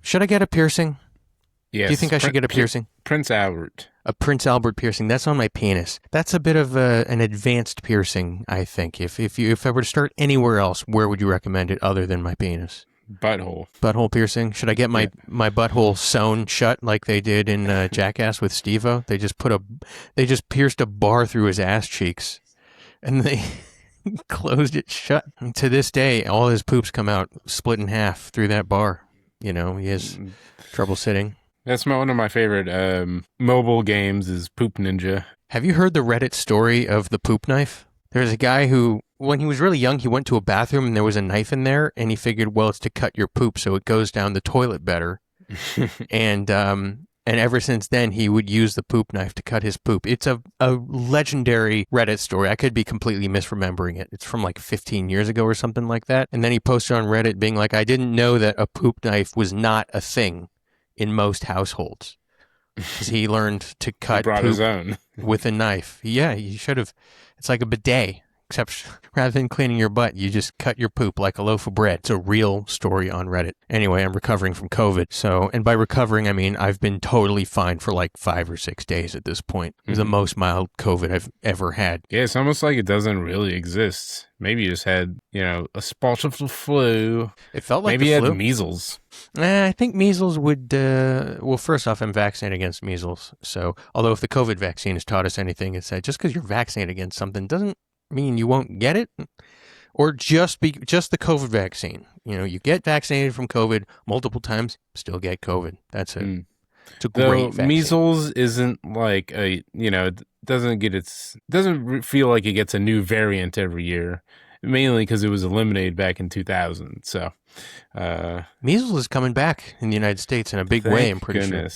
Should I get a piercing? Yes. Do you think I should get a piercing? Prince Albert. A Prince Albert piercing. That's on my penis. That's a bit of an advanced piercing, I think. If I were to start anywhere else, where would you recommend it other than my penis? Butthole. Butthole piercing. Should I get my butthole sewn shut like they did in Jackass with Steve-O? They just pierced a bar through his ass cheeks, and they closed it shut. And to this day, all his poops come out split in half through that bar. You know, he has trouble sitting. That's one of my favorite mobile games is Poop Ninja. Have you heard the Reddit story of the poop knife? There's a guy who, when he was really young, he went to a bathroom and there was a knife in there, and he figured, well, it's to cut your poop so it goes down the toilet better. And ever since then, he would use the poop knife to cut his poop. It's a legendary Reddit story. I could be completely misremembering it. It's from like 15 years ago or something like that. And then he posted on Reddit being like, I didn't know that a poop knife was not a thing in most households. Because he learned to cut poop his own with a knife. Yeah, you should have. It's like a bidet, except rather than cleaning your butt, you just cut your poop like a loaf of bread. It's a real story on Reddit. Anyway, I'm recovering from COVID. So, and by recovering, I mean I've been totally fine for like 5 or 6 days at this point. It was the most mild COVID I've ever had. Yeah, it's almost like it doesn't really exist. Maybe you just had, a spot of the flu. It felt like maybe the you flu. had measles. I think measles would, well, first off, I'm vaccinated against measles. So, although if the COVID vaccine has taught us anything, it's that just because you're vaccinated against something doesn't mean you won't get it. Or just the COVID vaccine. You get vaccinated from COVID multiple times, still get COVID. That's it. It's a great vaccine. Measles isn't like doesn't feel like it gets a new variant every year, mainly because it was eliminated back in 2000. So, measles is coming back in the United States in a big way. I'm pretty sure.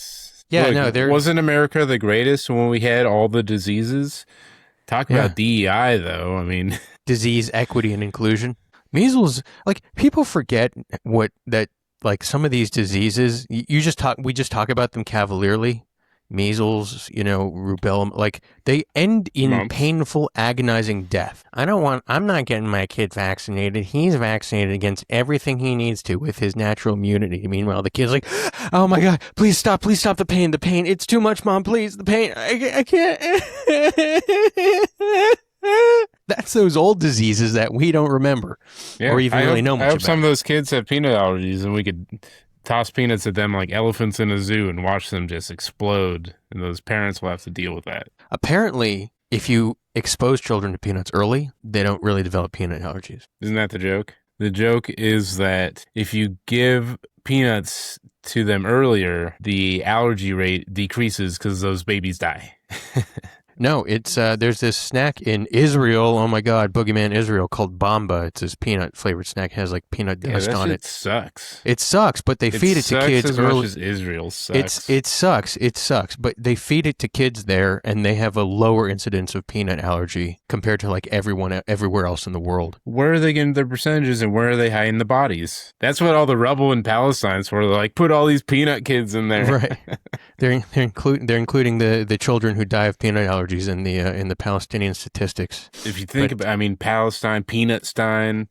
Yeah, look, wasn't America the greatest when we had all the diseases? Talk about DEI, though. I mean, disease equity and inclusion. Measles, like people forget like some of these diseases, we just talk about them cavalierly. Measles, rubella, like they end in painful, agonizing death. I'm not getting my kid vaccinated. He's vaccinated against everything he needs to with his natural immunity. Meanwhile, the kid's like, oh my God, please stop the pain. It's too much, Mom, please, the pain. I can't. That's those old diseases that we don't remember or even really know much about. I hope some of those kids have peanut allergies and we could toss peanuts at them like elephants in a zoo and watch them just explode. And those parents will have to deal with that. Apparently, if you expose children to peanuts early, they don't really develop peanut allergies. Isn't that the joke? The joke is that if you give peanuts to them earlier, the allergy rate decreases because those babies die. No, it's there's this snack in Israel. Oh my God, Boogeyman Israel called Bamba. It's this peanut flavored snack. It has like peanut dust on it. It sucks. It sucks, but they feed it to kids as early. Much as Israel sucks. It sucks, but they feed it to kids there, and they have a lower incidence of peanut allergy compared to like everywhere else in the world. Where are they getting their percentages, and where are they hiding the bodies? That's what all the rubble in Palestine's for. They're like, put all these peanut kids in there. Right. They're including the children who die of peanut allergies in the Palestinian statistics. If you think about, Palestine, Peanutstein,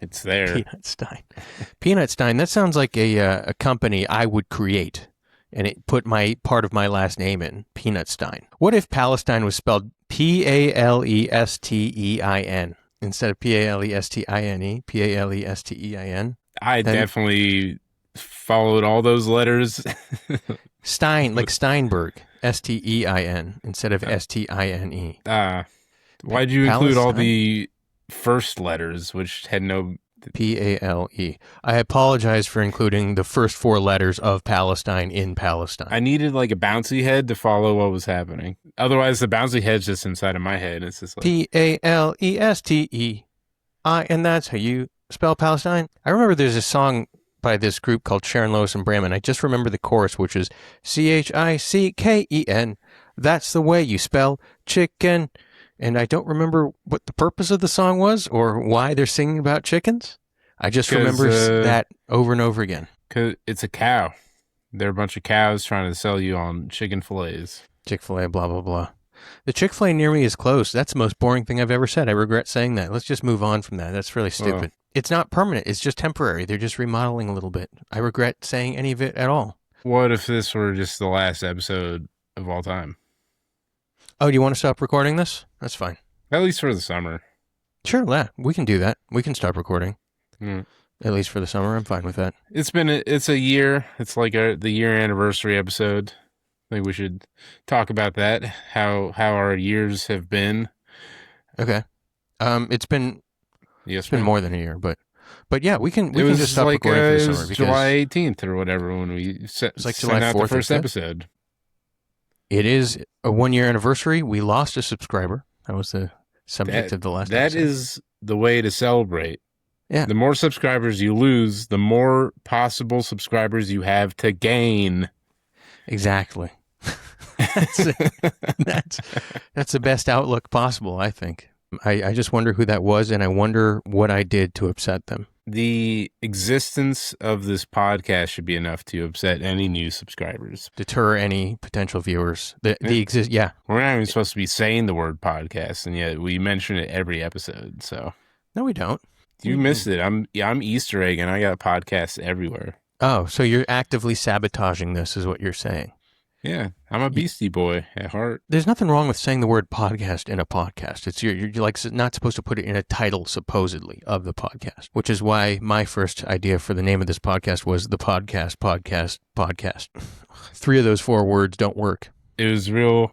it's there. Peanutstein. That sounds like a company I would create, and it put part of my last name in Peanutstein. What if Palestine was spelled Palestein instead of Palestine? Palestein. I definitely followed all those letters. Stein, like Steinberg, Stein instead of Stine. Why'd you include all the first letters, which had no Pale? I apologize for including the first 4 letters of Palestine in Palestine. I needed like a bouncy head to follow what was happening. Otherwise, the bouncy head's just inside of my head. It's just like Palestei, and that's how you spell Palestine. I remember there's a song by this group called Sharon, Lois, and Bram, and I just remember the chorus, which is Chicken. That's the way you spell chicken. And I don't remember what the purpose of the song was or why they're singing about chickens. I just remember that over and over again. Because it's a cow. They're a bunch of cows trying to sell you on chicken fillets. Chick-fil-A, blah, blah, blah. The Chick-fil-A near me is closed. That's the most boring thing I've ever said. I regret saying that. Let's just move on from that. That's really stupid. It's not permanent. It's just temporary. They're just remodeling a little bit. I regret saying any of it at all. What if this were just the last episode of all time? Oh, do you want to stop recording this? That's fine. At least for the summer. Sure, yeah, we can do that. We can stop recording. Mm. At least for the summer. I'm fine with that. It's a year. It's like the year anniversary episode. I think we should talk about that. How our years have been. Okay. It's been more than a year, but yeah, we can just stop like, recording for the summer. It was July 18th or whatever when we sent like July out 4th the first episode. It is a 1-year anniversary. We lost a subscriber. That was the subject of the last episode. That is the way to celebrate. Yeah. The more subscribers you lose, the more possible subscribers you have to gain. Exactly. That's the best outlook possible, I think. I just wonder who that was, and I wonder what I did to upset them. The existence of this podcast should be enough to upset any new subscribers. Deter any potential viewers. We're not even supposed to be saying the word podcast, and yet we mention it every episode. So no, we don't. You missed it. I'm Easter egg, and I got podcasts everywhere. Oh, so you're actively sabotaging this, is what you're saying? Yeah, I'm a Beastie Boy at heart. There's nothing wrong with saying the word podcast in a podcast. It's you're like not supposed to put it in a title, supposedly, of the podcast, which is why my first idea for the name of this podcast was the podcast. 3 of those 4 words don't work. It was real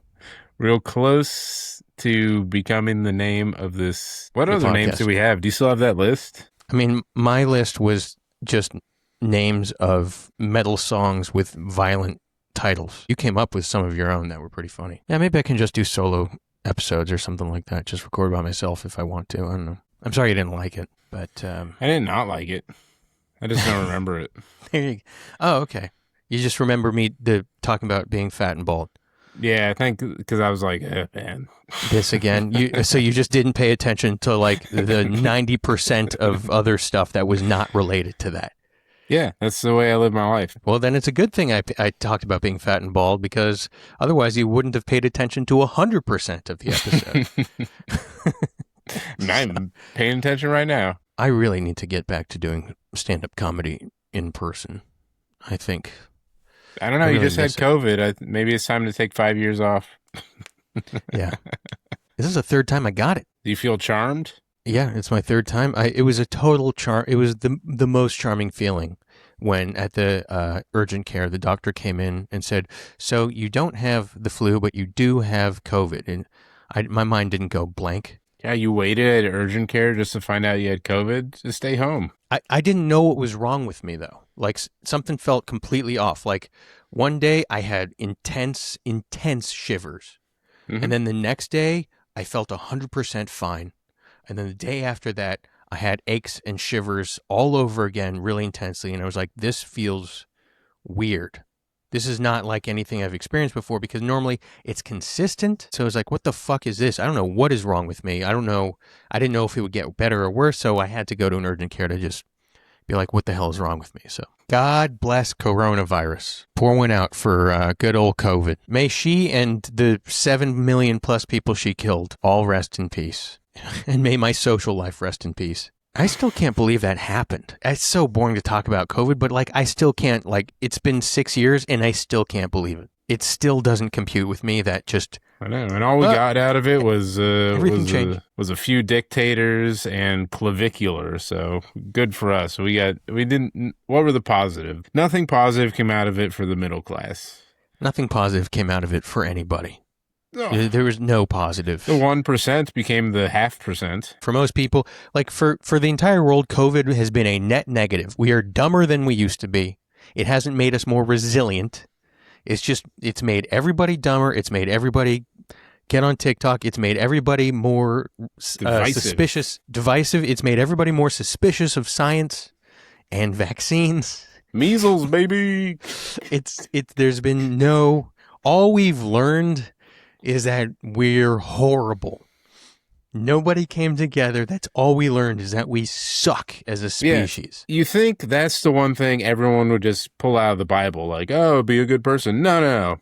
close to becoming the name of this. What other names do we have? Do you still have that list? I mean, my list was just names of metal songs with violent titles. You came up with some of your own that were pretty funny. Yeah, maybe I can just do solo episodes or something like that. Just record by myself if I want to. I don't know. I'm sorry you didn't like it, but I did not like it. I just don't remember it. There you go. Oh, okay. You just remember me talking about being fat and bald. Yeah, I think because I was like, man, this again. So you just didn't pay attention to like the 90% of other stuff that was not related to that. Yeah, that's the way I live my life. Well, then it's a good thing I talked about being fat and bald, because otherwise you wouldn't have paid attention to 100% of the episode. I'm paying attention right now. I really need to get back to doing stand-up comedy in person, I think. I don't know. You just had COVID. Maybe it's time to take 5 years off. Yeah. This is the 3rd time I got it. Do you feel charmed? Yeah, it's my 3rd time. It was a total charm. It was the most charming feeling when at the urgent care, the doctor came in and said, so you don't have the flu, but you do have COVID. And my mind didn't go blank. Yeah, you waited at urgent care just to find out you had COVID? Just stay home. I didn't know what was wrong with me, though. Like, something felt completely off. Like, one day I had intense shivers. Mm-hmm. And then the next day, I felt 100% fine. And then the day after that, I had aches and shivers all over again really intensely. And I was like, this feels weird. This is not like anything I've experienced before, because normally it's consistent. So I was like, what the fuck is this? I don't know what is wrong with me. I don't know. I didn't know if it would get better or worse. So I had to go to an urgent care to just be like, what the hell is wrong with me? So God bless coronavirus. Pour one out for good old COVID. May she and the 7 million plus people she killed all rest in peace. And may my social life rest in peace. I still can't believe that happened. It's so boring to talk about COVID, but like I still can't, like it's been 6 years and I still can't believe it. It still doesn't compute with me that just... I know, and all we got out of it was a few dictators and clavicular, so good for us. What were the positive? Nothing positive came out of it for the middle class. Nothing positive came out of it for anybody. No. There was no positive. The 1% became the 0.5%. For most people, like for the entire world, COVID has been a net negative. We are dumber than we used to be. It hasn't made us more resilient. It's made everybody dumber. It's made everybody get on TikTok. It's made everybody more suspicious, divisive. It's made everybody more suspicious of science and vaccines. Measles, baby. There's been no, all we've learned is that we're horrible. Nobody came together. That's all we learned, is that we suck as a species. Yeah. You think that's the one thing everyone would just pull out of the Bible, like, oh, be a good person. No.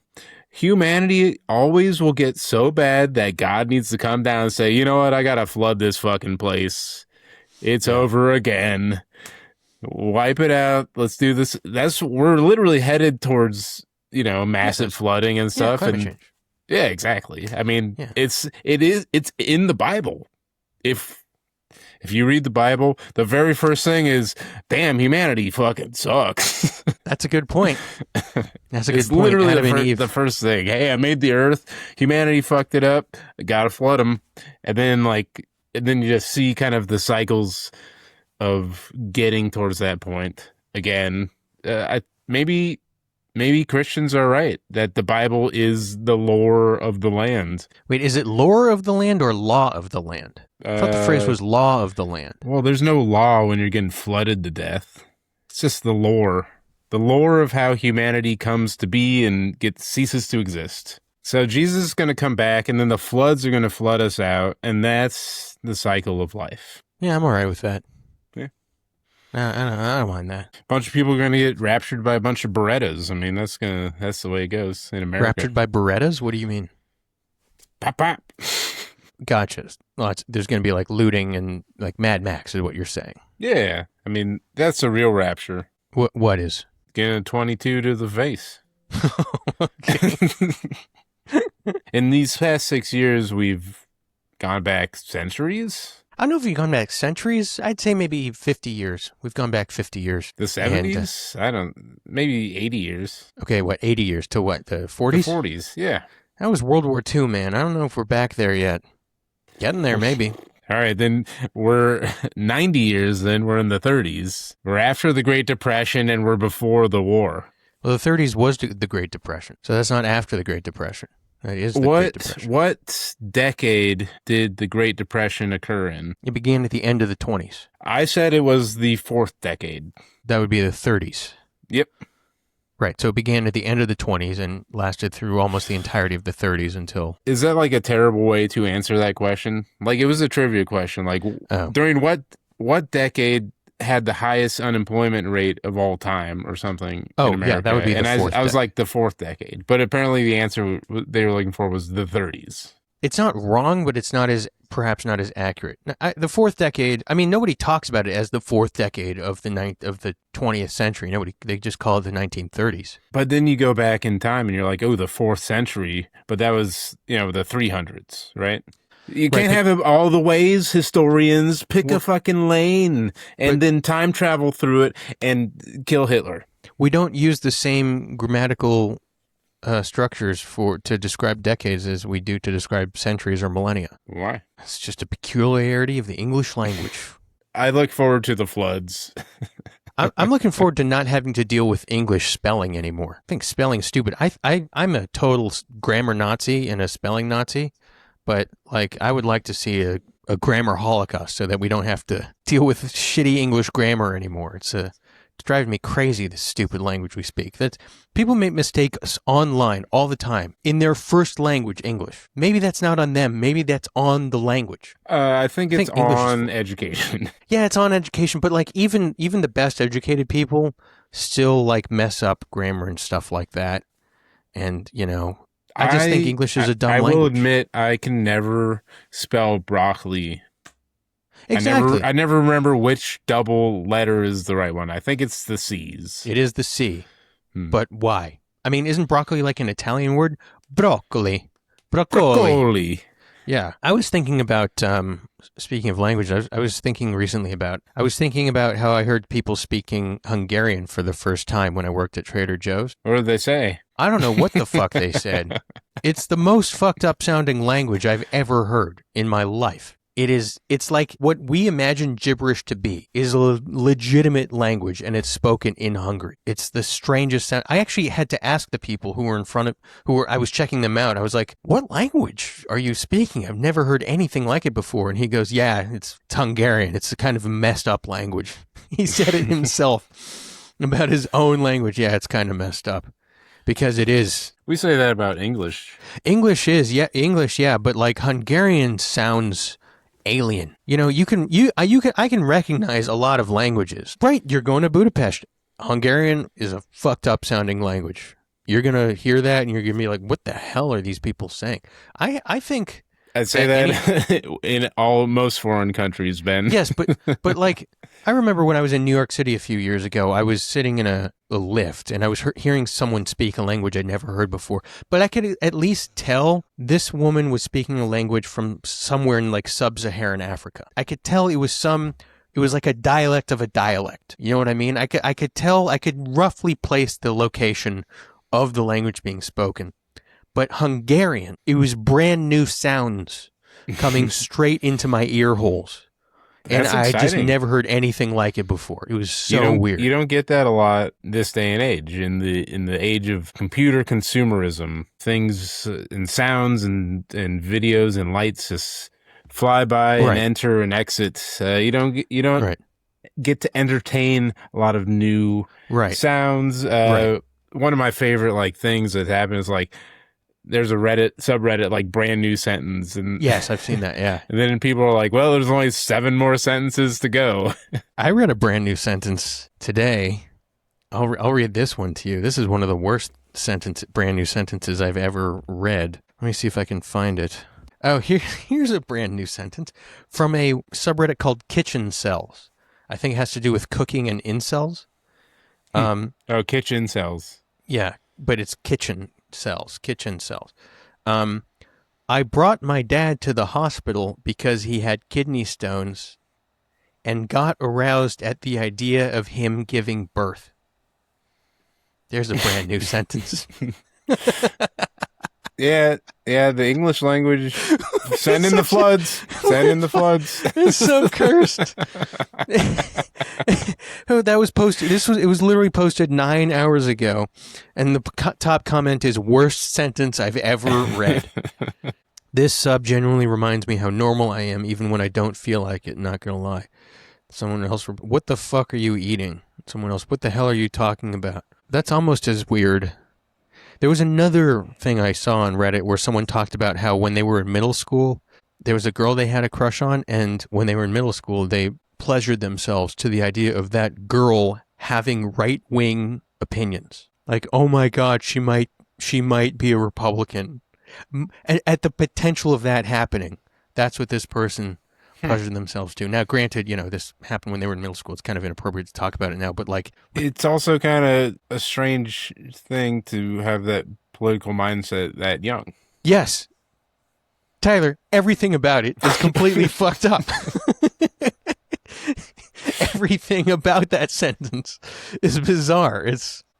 Humanity always will get so bad that God needs to come down and say, you know what, I got to flood this fucking place. It's over again. Wipe it out. Let's do this. We're literally headed towards, massive flooding and stuff. Climate change. Yeah, exactly. I mean, it's in the Bible. If you read the Bible, the very first thing is, damn, humanity fucking sucks. That's a good point. That's a good it's point. Literally the first thing. Hey, I made the earth. Humanity fucked it up. I gotta flood them. And then you just see kind of the cycles of getting towards that point again. Maybe Christians are right that the Bible is the lore of the land. Wait, is it lore of the land or law of the land? I thought the phrase was law of the land. Well, there's no law when you're getting flooded to death. It's just the lore. The lore of how humanity comes to be and ceases to exist. So Jesus is going to come back, and then the floods are going to flood us out, and that's the cycle of life. Yeah, I'm all right with that. Yeah. I don't mind that. A bunch of people are going to get raptured by a bunch of Berettas. I mean, that's the way it goes in America. Raptured by Berettas? What do you mean? Pop, pop. Gotcha. Well, there's going to be like looting and like Mad Max is what you're saying. Yeah. I mean, that's a real rapture. What is? Getting a 22 to the face. In these past 6 years, we've gone back centuries. I don't know if we've gone back centuries. I'd say maybe 50 years. We've gone back 50 years. The 70s? Maybe 80 years. Okay, what, 80 years to what, the 40s? The 40s, yeah. That was World War II, man. I don't know if we're back there yet. Getting there, maybe. All right, then we're 90 years, then we're in the 30s. We're after the Great Depression, and we're before the war. Well, the 30s was the Great Depression, so that's not after the Great Depression. That is the Great Depression. What decade did the Great Depression occur in? It began at the end of the 20s. I said it was the fourth decade. That would be the 30s. Yep. Right, so it began at the end of the 20s and lasted through almost the entirety of the 30s until... Is that like a terrible way to answer that question? Like, it was a trivia question. Like, during what decade had the highest unemployment rate of all time or something in America? Yeah, that would be the fourth. I was like the fourth decade. But apparently the answer they were looking for was the 30s. It's not wrong, but it's perhaps not as accurate. The fourth decade, I mean, nobody talks about it as the fourth decade of the 20th century. They just call it the 1930s. But then you go back in time and you're like, oh, the fourth century. But that was, the 300s, right? You can't have it all the ways. Historians pick a fucking lane and then time travel through it and kill Hitler. We don't use the same grammatical structures to describe decades as we do to describe centuries or millennia. Why? It's just a peculiarity of the English language. I look forward to the floods. I'm looking forward to not having to deal with English spelling anymore. I think spelling's stupid. I'm a total grammar Nazi and a spelling Nazi, but I would like to see a grammar holocaust so that we don't have to deal with shitty English grammar anymore. It's driving me crazy, this stupid language we speak. That people make mistakes online all the time in their first language, English. Maybe that's not on them. Maybe that's on the language. I think it's on education. Yeah, it's on education. But even the best educated people still mess up grammar and stuff like that. And, I just think English is a dumb language. I will admit I can never spell broccoli. Exactly. I never remember which double letter is the right one. I think it's the C's. It is the C. But why? I mean, isn't broccoli like an Italian word? Broccoli. Broccoli. Yeah. I was thinking about, speaking of language, I was thinking about how I heard people speaking Hungarian for the first time when I worked at Trader Joe's. What did they say? I don't know what the fuck they said. It's the most fucked up sounding language I've ever heard in my life. It's like what we imagine gibberish to be is a legitimate language, and it's spoken in Hungary. It's the strangest sound. I actually had to ask the people who were I was checking them out. I was like, what language are you speaking? I've never heard anything like it before. And he goes, yeah, it's Hungarian. It's a kind of a messed up language. He said it himself about his own language. Yeah, it's kind of messed up because it is. We say that about English. English, yeah, but Hungarian sounds alien. I can recognize a lot of languages. Right, you're going to Budapest. Hungarian is a fucked up sounding language. You're going to hear that and you're going to be like, what the hell are these people saying? I think I'd say that in most foreign countries, Ben. Yes, but like, I remember when I was in New York City a few years ago, I was sitting in a lift and I was hearing someone speak a language I'd never heard before. But I could at least tell this woman was speaking a language from somewhere in like sub-Saharan Africa. I could tell it was like a dialect of a dialect. You know what I mean? I could tell, I could roughly place the location of the language being spoken. But Hungarian, it was brand new sounds coming straight into my ear holes. And I just never heard anything like it before. It was so weird. You don't get that a lot this day and age. In the age of computer consumerism, things and sounds and videos and lights just fly by and enter and exit. You don't get to entertain a lot of new sounds. One of my favorite like things that happen is like, there's a Reddit subreddit like brand new sentence, and yes, I've seen that. Yeah, and then people are like, "Well, there's only 7 more sentences to go." I read a brand new sentence today. I'll read this one to you. This is one of the worst brand new sentences I've ever read. Let me see if I can find it. Oh, here's a brand new sentence from a subreddit called Kitchen Cells. I think it has to do with cooking and incels. Kitchen cells. Yeah, but it's kitchen cells. I brought my dad to the hospital because he had kidney stones and got aroused at the idea of him giving birth. There's a brand new sentence. Yeah, the English language. Send in the floods. Send in the floods. It's so cursed. Oh, that was posted. It was literally posted 9 hours ago, and the top comment is worst sentence I've ever read. This sub genuinely reminds me how normal I am, even when I don't feel like it. Not gonna lie. Someone else, what the fuck are you eating? Someone else, what the hell are you talking about? That's almost as weird. There was another thing I saw on Reddit where someone talked about how when they were in middle school, there was a girl they had a crush on, and when they were in middle school, they pleasured themselves to the idea of that girl having right-wing opinions. Like, oh my God, she might be a Republican. At the potential of that happening, that's what this person pleasured themselves to. Now, granted, this happened when they were in middle school. It's kind of inappropriate to talk about it now, but like... It's also kind of a strange thing to have that political mindset that young. Yes. Tyler, everything about it is completely fucked up. Everything about that sentence is bizarre.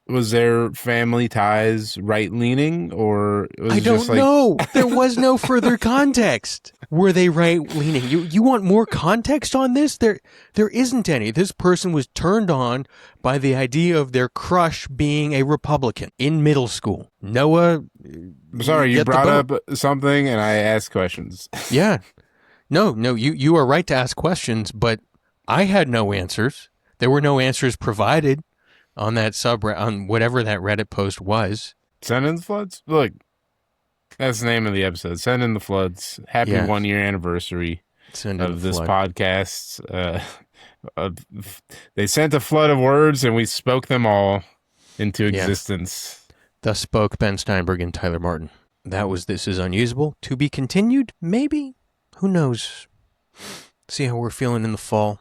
Was their family ties right-leaning, or was I don't know. There was no further context. Were they right-leaning? You want more context on this? There isn't any. This person was turned on by the idea of their crush being a Republican in middle school. Noah, I'm sorry, you brought up something and I asked questions. Yeah. No, you are right to ask questions, but I had no answers. There were no answers provided on that on whatever that Reddit post was. Send in the floods? Look, that's the name of the episode. Send in the floods. Happy 1-year anniversary of this podcast. They sent a flood of words and we spoke them all into existence. Thus spoke Ben Steinberg and Tyler Martin. That was This Is Unusable. To be continued? Maybe? Who knows? See how we're feeling in the fall.